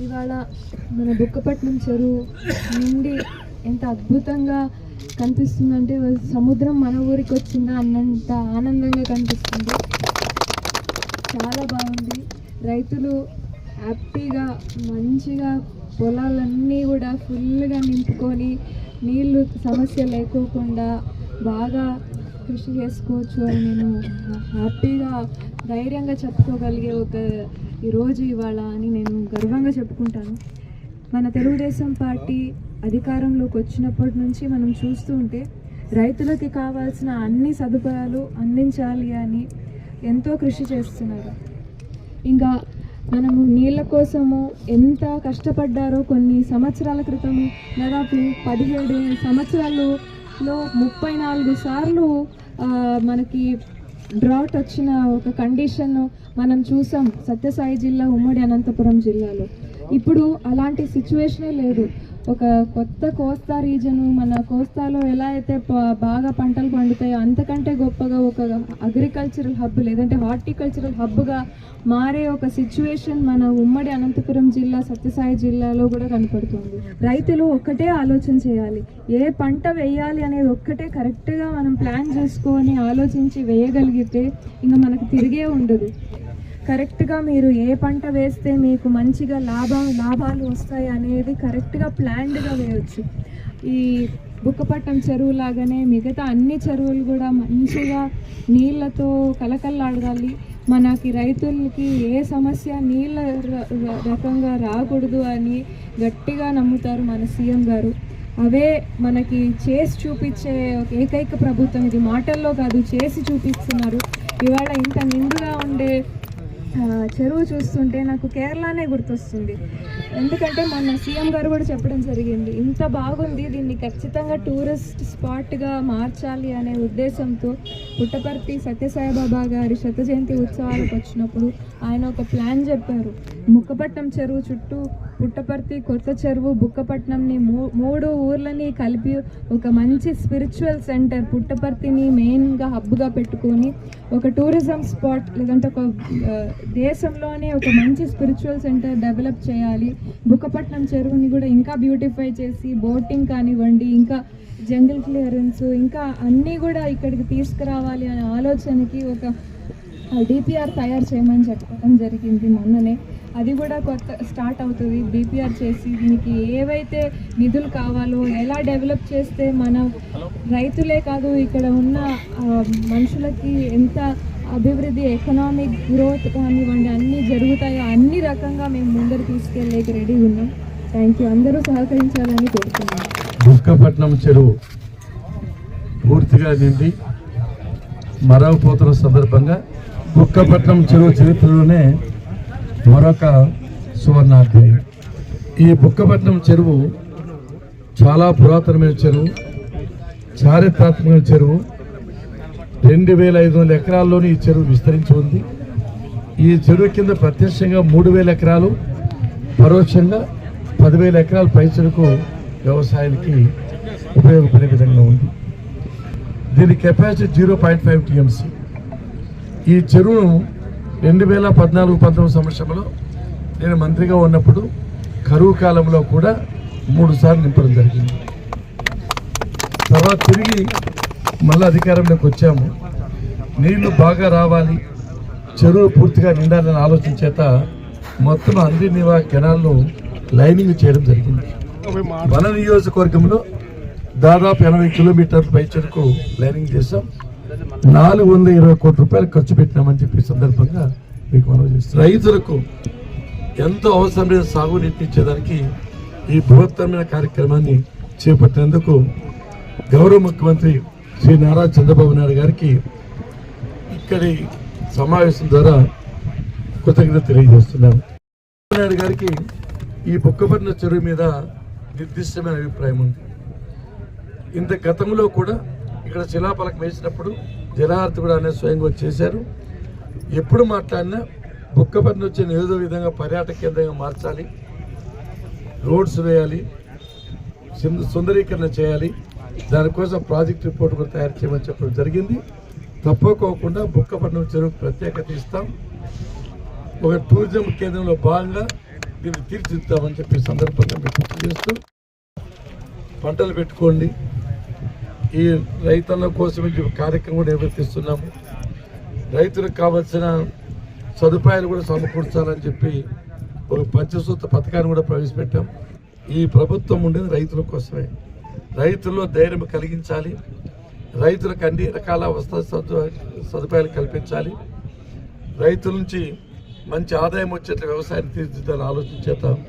ఇవాళ మన బుక్కపట్నం చెరువు నుండి ఎంత అద్భుతంగా కనిపిస్తుందంటే సముద్రం మన ఊరికి వచ్చిందా అన్నంత ఆనందంగా కనిపిస్తుంది. చాలా బాగుంది. రైతులు హ్యాపీగా మంచిగా పొలాలన్నీ కూడా ఫుల్గా నింపుకొని నీళ్ళు సమస్య లేకోకుండా బాగా కృషి చేసుకోవచ్చు అని నేను హ్యాపీగా ధైర్యంగా చెప్పుకోగలిగే ఒక ఈరోజు ఇవాళ అని నేను గర్వంగా చెప్పుకుంటాను. మన తెలుగుదేశం పార్టీ అధికారంలోకి వచ్చినప్పటి నుంచి మనం చూస్తూ ఉంటే రైతులకి కావాల్సిన అన్ని సదుపాయాలు అందించాలి అని ఎంతో కృషి చేస్తున్నారు. ఇంకా మనము నీళ్ళ కోసము ఎంత కష్టపడ్డారో కొన్ని సంవత్సరాల క్రితం దాదాపు 17 సంవత్సరాల్లో 34 సార్లు మనకి డ్రాట్ వచ్చిన ఒక కండిషన్ మనం చూసాం సత్యసాయి జిల్లా, ఉమ్మడి అనంతపురం జిల్లాలో. ఇప్పుడు అలాంటి సిచ్యువేషనే లేదు. ఒక కొత్త కోస్తా రీజను, మన కోస్తాలో ఎలా అయితే బాగా పంటలు పండుతాయో అంతకంటే గొప్పగా ఒక అగ్రికల్చరల్ హబ్ లేదంటే హార్టికల్చరల్ హబ్గా మారే ఒక సిచ్యువేషన్ మన ఉమ్మడి అనంతపురం జిల్లా, సత్యసాయి జిల్లాలో కూడా కనపడుతుంది. రైతులు ఒక్కటే ఆలోచన చేయాలి, ఏ పంట వేయాలి అనేది ఒక్కటే కరెక్ట్గా మనం ప్లాన్ చేసుకొని ఆలోచించి వేయగలిగితే ఇంకా మనకు తిరిగే ఉండదు. కరెక్ట్గా మీరు ఏ పంట వేస్తే మీకు మంచిగా లాభాలు వస్తాయి అనేది కరెక్ట్గా ప్లాన్డ్గా వేయవచ్చు. ఈ బుక్కపట్నం చెరువు లాగానే మిగతా అన్ని చెరువులు కూడా మంచిగా నీళ్ళతో కలకల్లాడాలి. మనకి రైతులకి ఏ సమస్య నీళ్ళ రకంగా రాకూడదు అని గట్టిగా నమ్ముతారు మన సీఎం గారు. అవే మనకి చేసి చూపించే ఏకైక ప్రభుత్వం ఇది. మాటల్లో కాదు, చేసి చూపిస్తున్నారు. ఇవాళ ఇంత నిండుగా ఉండే చెరువు చూస్తుంటే నాకు కేరళనే గుర్తొస్తుంది. ఎందుకంటే మొన్న సీఎం గారు కూడా చెప్పడం జరిగింది, ఇంత బాగుంది, దీన్ని ఖచ్చితంగా టూరిస్ట్ స్పాట్గా మార్చాలి అనే ఉద్దేశంతో పుట్టపర్తి సత్యసాయిబాబా గారి శత జయంతి ఉత్సవాలకు వచ్చినప్పుడు ఆయన ఒక ప్లాన్ చెప్పారు. బుక్కపట్నం చెరువు చుట్టూ పుట్టపర్తి, కొత్త చెరువు, బుక్కపట్నంని 3 ఊర్లని కలిపి ఒక మంచి స్పిరిచువల్ సెంటర్ పుట్టపర్తిని మెయిన్గా హబ్గా పెట్టుకొని ఒక టూరిజం స్పాట్ లేదంటే ఒక దేశంలోనే ఒక మంచి స్పిరిచువల్ సెంటర్ డెవలప్ చేయాలి. బుక్కపట్నం చెరువుని కూడా ఇంకా బ్యూటిఫై చేసి బోటింగ్ కానివ్వండి, ఇంకా జంగిల్ క్లియరెన్స్, ఇంకా అన్నీ కూడా ఇక్కడికి తీసుకురావాలి అనే ఆలోచనకి ఒక డిపిఆర్ తయారు చేయమని చెప్పడం జరిగింది మొన్ననే. అది కూడా కొత్త స్టార్ట్ అవుతుంది. డిపిఆర్ చేసి దీనికి ఏవైతే నిధులు కావాలో, ఎలా డెవలప్ చేస్తే మన రైతులే కాదు ఇక్కడ ఉన్న మనుషులకి ఎంత అభివృద్ధి, ఎకనామిక్ గ్రోత్ కానివ్వండి అన్నీ జరుగుతాయో అన్ని రకంగా మేము ముందరు తీసుకెళ్ళేకి రెడీ ఉన్నాం. Thank you. అందరూ సహకరించాలని కోరుతున్నాం. బుక్కపట్నం చెరువు పూర్తిగా నిండి మరవపోతున్న సందర్భంగా బుక్కపట్నం చెరువు చరిత్రలోనే మరొక సువర్ణాధ్యాయం. ఈ బుక్కపట్నం చెరువు చాలా పురాతనమైన చెరువు, చారిత్రాత్మకమైన చెరువు. 2500 ఎకరాల్లోని ఈ చెరువు విస్తరించి ఉంది. ఈ చెరువు కింద ప్రత్యక్షంగా 3000 ఎకరాలు, పరోక్షంగా 10,000 ఎకరాల పైసలకు వ్యవసాయానికి ఉపయోగపడే విధంగా ఉంది. దీని కెపాసిటీ 0.5 టీఎంసీ. ఈ చెరువును 2014-19 సంవత్సరంలో నేను మంత్రిగా ఉన్నప్పుడు కరువు కాలంలో కూడా 3 సార్లు నింపడం జరిగింది. తర్వాత తిరిగి మళ్ళీ అధికారంలోకి వచ్చాము. నీళ్లు బాగా రావాలి, చెరువు పూర్తిగా నిండాలని ఆలోచన చేత మొత్తం అన్ని నివా కెనాల్ను లైనింగ్ చేయడం జరిగింది. మన నియోజకవర్గంలో దాదాపు 80 కిలోమీటర్ల పై చెరుకు లైనింగ్ చేసాం. 420 కోట్ల రూపాయలు ఖర్చు పెట్టినామని చెప్పి సందర్భంగా మీకు మనం చేస్తాం. రైతులకు ఎంతో అవసరమైన సాగునీటిని ఇచ్చేదానికి ఈ బృహత్తరమైన కార్యక్రమాన్ని చేపట్టినందుకు గౌరవ ముఖ్యమంత్రి శ్రీ నారా చంద్రబాబు నాయుడు గారికి ఇక్కడి సమావేశం ద్వారా కృతజ్ఞత తెలియజేస్తున్నాను. చంద్రబాబు నాయుడు గారికి ఈ బుక్కపట్నం చెరువు మీద నిర్దిష్టమైన అభిప్రాయం ఉంది. ఇంత గతంలో కూడా ఇక్కడ శిలాఫలకం వేసినప్పుడు జలహారతి కూడా అనేది స్వయంగా చేశారు. ఎప్పుడు మాట్లాడినా బుక్కపట్నం వచ్చే ఏదో విధంగా పర్యాటక కేంద్రంగా మార్చాలి, రోడ్స్ వేయాలి, సుందరీకరణ చేయాలి, దానికోసం ప్రాజెక్ట్ రిపోర్ట్ కూడా తయారు చేయమని చెప్పడం జరిగింది. తప్పకోకుండా బుక్కపట్నం చెరువుకు ప్రత్యేకత ఇస్తాం. ఒక టూరిజం కేంద్రంలో భాగంగా దీన్ని తీర్చిదిద్దామని చెప్పి సందర్భంగా మీకు గుర్తు చేస్తూ పంటలు పెట్టుకోండి. ఈ రైతన్న కోసం కార్యక్రమం కూడా నిర్వర్తిస్తున్నాము. రైతులకు కావాల్సిన సదుపాయాలు కూడా సమకూర్చాలని చెప్పి ఒక పంచసూత్ర పథకాన్ని కూడా ప్రవేశపెట్టాం. ఈ ప్రభుత్వం ఉండేది రైతుల కోసమే. రైతుల్లో ధైర్యం కలిగించాలి, రైతులకు అన్ని రకాల సదుపాయాలు కల్పించాలి, రైతుల నుంచి మంచి ఆదాయం వచ్చేట్టు వ్యవసాయాన్ని తీర్చిదిద్దాలని ఆలోచించేద్దాం.